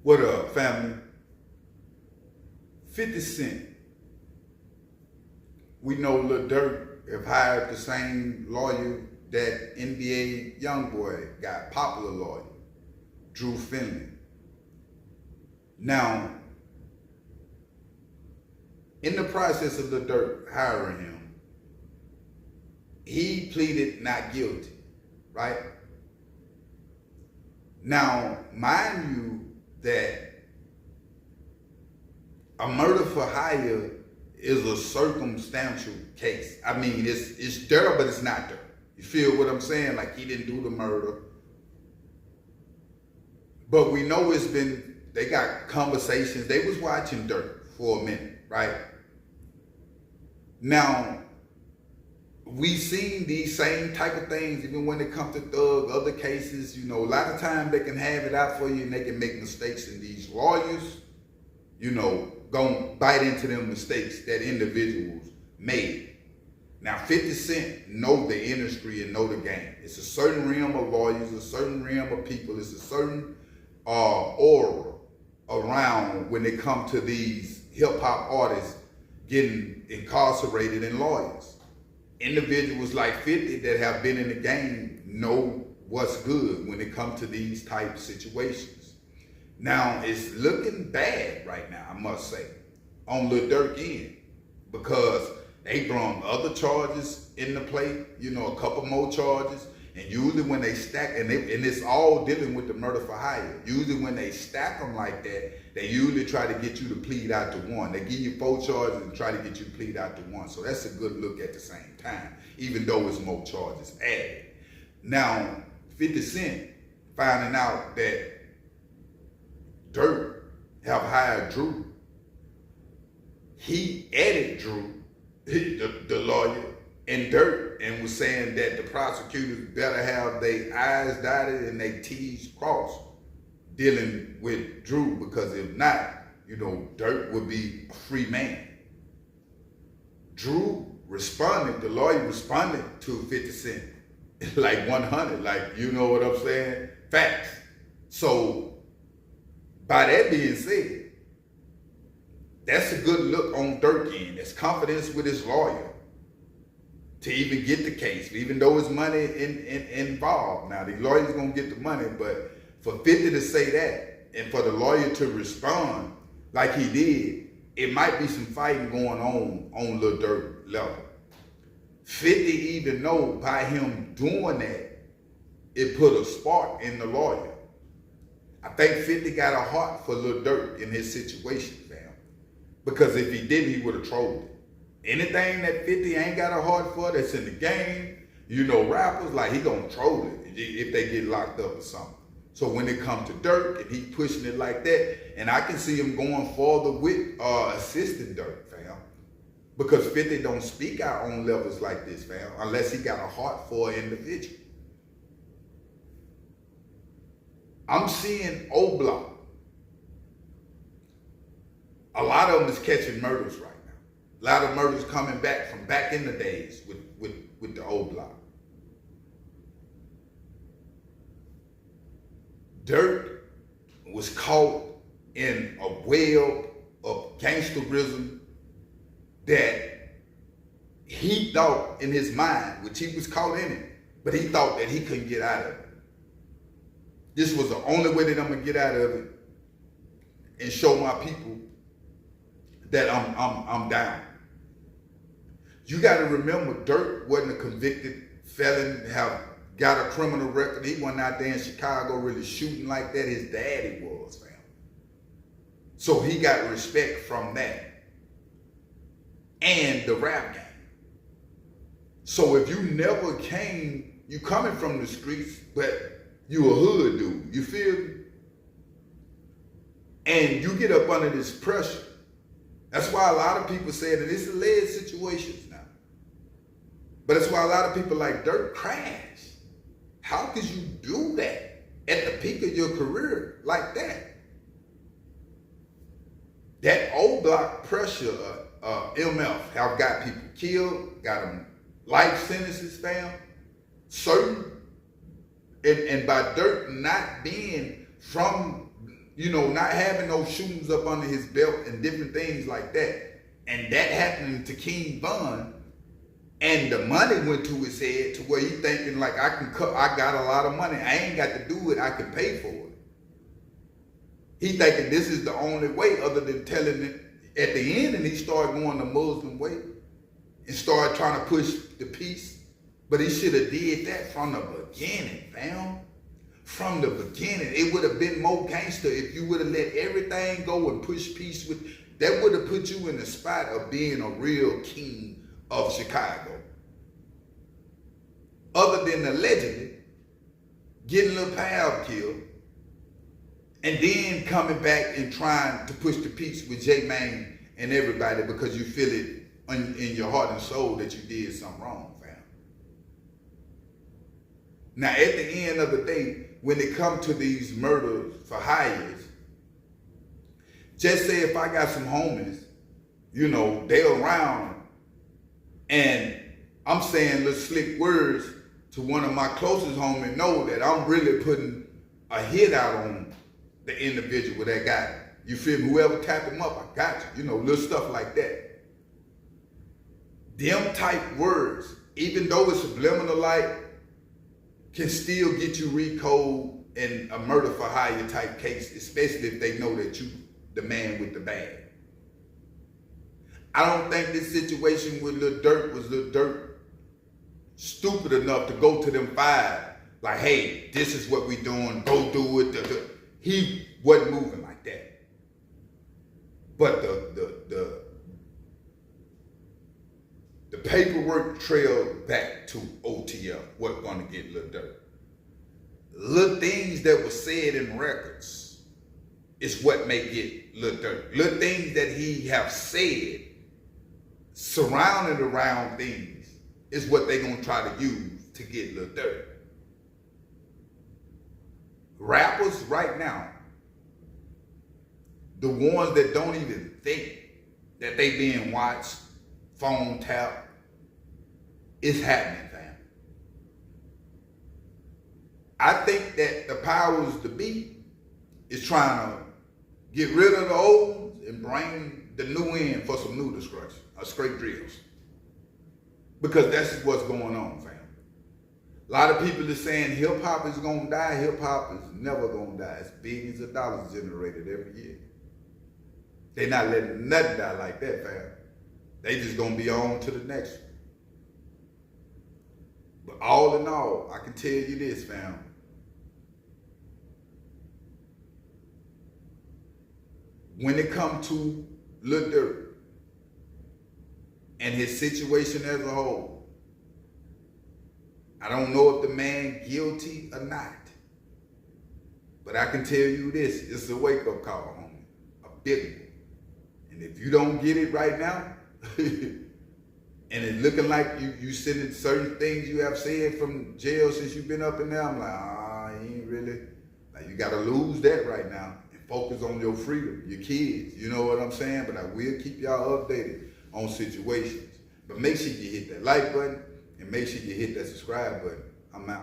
What up, family? 50 Cent. We know Lil Durk have hired the same lawyer that NBA YoungBoy got, popular lawyer, Drew Finley. Now, in the process of Lil Durk hiring him, he pleaded not guilty, right? Now, mind you that a murder for hire is a circumstantial case. I mean, it's there, but it's not there. You feel what I'm saying? Like, he didn't do the murder. But we know they got conversations. They was watching Dirk for a minute, right? Now, we seen these same type of things even when it comes to Thug, other cases. You know, a lot of times they can have it out for you and they can make mistakes, and these lawyers, you know, gonna bite into them mistakes that individuals made. Now, 50 Cent know the industry and know the game. It's a certain realm of lawyers, a certain realm of people. It's a certain aura around when it comes to these hip-hop artists getting incarcerated and lawyers. Individuals like 50 that have been in the game know what's good when it comes to these type of situations. Now, it's looking bad right now, I must say, on Lil Durk end, because they brought other charges in the play, you know, a couple more charges, and usually when they stack, and it's all dealing with the murder for hire. Usually when they stack them like that, they usually try to get you to plead out to one. They give you 4 charges and try to get you to plead out to one. So that's a good look at the same time, even though it's more charges added. Now, 50 Cent finding out that Dirk have hired Drew. He added Drew, the lawyer, and Dirk, and was saying that the prosecutors better have their I's dotted and their T's crossed dealing with Drew, because if not, you know, Dirk would be a free man. Drew responded, the lawyer responded to 50 Cent like 100, like, you know what I'm saying? Facts. So, by that being said, that's a good look on Dirk end. That's confidence with his lawyer to even get the case, even though it's money involved. Now, the lawyer's gonna get the money, but for 50 to say that, and for the lawyer to respond like he did, it might be some fighting going on Lil Durk level. 50 even know by him doing that, it put a spark in the lawyer. I think 50 got a heart for Lil Durk in his situation, fam. Because if he didn't, he would have trolled it. Anything that 50 ain't got a heart for that's in the game, you know, rappers, like, he gonna troll it if they get locked up or something. So when it comes to Dirk and he pushing it like that, and I can see him going further with assisting Dirk, fam. Because 50 don't speak out on levels like this, fam, unless he got a heart for an individual. I'm seeing O Block. A lot of them is catching murders right now. A lot of murders coming back from back in the days with the O Block. Dirk was caught in a web of gangsterism that he thought in his mind, which he was caught in it, but he thought that he couldn't get out of it. This was the only way that I'm gonna get out of it and show my people that I'm down. You gotta remember, Dirk wasn't a convicted felon, have got a criminal record. He wasn't out there in Chicago really shooting like that. His daddy was, fam. So he got respect from that. And the rap game. So if you never came, you coming from the streets, but you a hood dude, you feel me? And you get up under this pressure. That's why a lot of people say that it's alleged situations now. But that's why a lot of people like Dirk crash. How could you do that at the peak of your career like that? That O Block pressure, MF, have got people killed, got them life sentences, fam. Certain, and by Dirk not being from you know, not having no shootings up under his belt and different things like that. And that happening to King Von, and the money went to his head to where he thinking like, I got a lot of money. I ain't got to do it. I can pay for it. He thinking this is the only way other than telling it at the end, and he started going the Muslim way and started trying to push the peace. But he should have did that from the beginning, fam. From the beginning. It would have been more gangster if you would have let everything go and push peace with. That would have put you in the spot of being a real king of Chicago. Other than allegedly getting Lil Pal killed and then coming back and trying to push the peace with J-Mane and everybody because you feel it in your heart and soul that you did something wrong, fam. Now, at the end of the day, when it comes to these murders for hires, just say if I got some homies, you know, they around and I'm saying little slick words to one of my closest homies, know that I'm really putting a hit out on the individual that got it. You feel me? Whoever tapped him up, I got you. You know, little stuff like that. Them type words, even though it's subliminal like, can still get you RICO and a murder for hire type case, especially if they know that you the man with the bag. I don't think this situation with Lil Dirk was Lil Dirk stupid enough to go to them five, like, hey, this is what we doing, go do it. He wasn't moving like that. But the paperwork trailed back to OTL, what's gonna get Lil Dirk. Little things that were said in records is what make it Lil Dirk. Little things that he have said surrounded around things is what they gonna try to use to get Lil Dirk. Rappers right now, the ones that don't even think that they being watched, phone tap, it's happening, fam. I think that the powers to be is trying to get rid of the old ones and bring the new in for some new destruction, or straight drills. Because that's what's going on, fam. A lot of people are saying hip hop is gonna die. Hip hop is never gonna die. It's billions of dollars generated every year. They're not letting nothing die like that, fam. They just gonna be on to the next one. But all in all, I can tell you this, fam. When it comes to Lil Durk and his situation as a whole, I don't know if the man guilty or not. But I can tell you this, it's a wake-up call, homie. A big one. And if you don't get it right now, and it's looking like you sending certain things you have said from jail since you've been up in there, I'm like, you ain't really, like, you gotta lose that right now and focus on your freedom, your kids, you know what I'm saying? But I will keep y'all updated on situations. But make sure you hit that like button and make sure you hit that subscribe button. I'm out.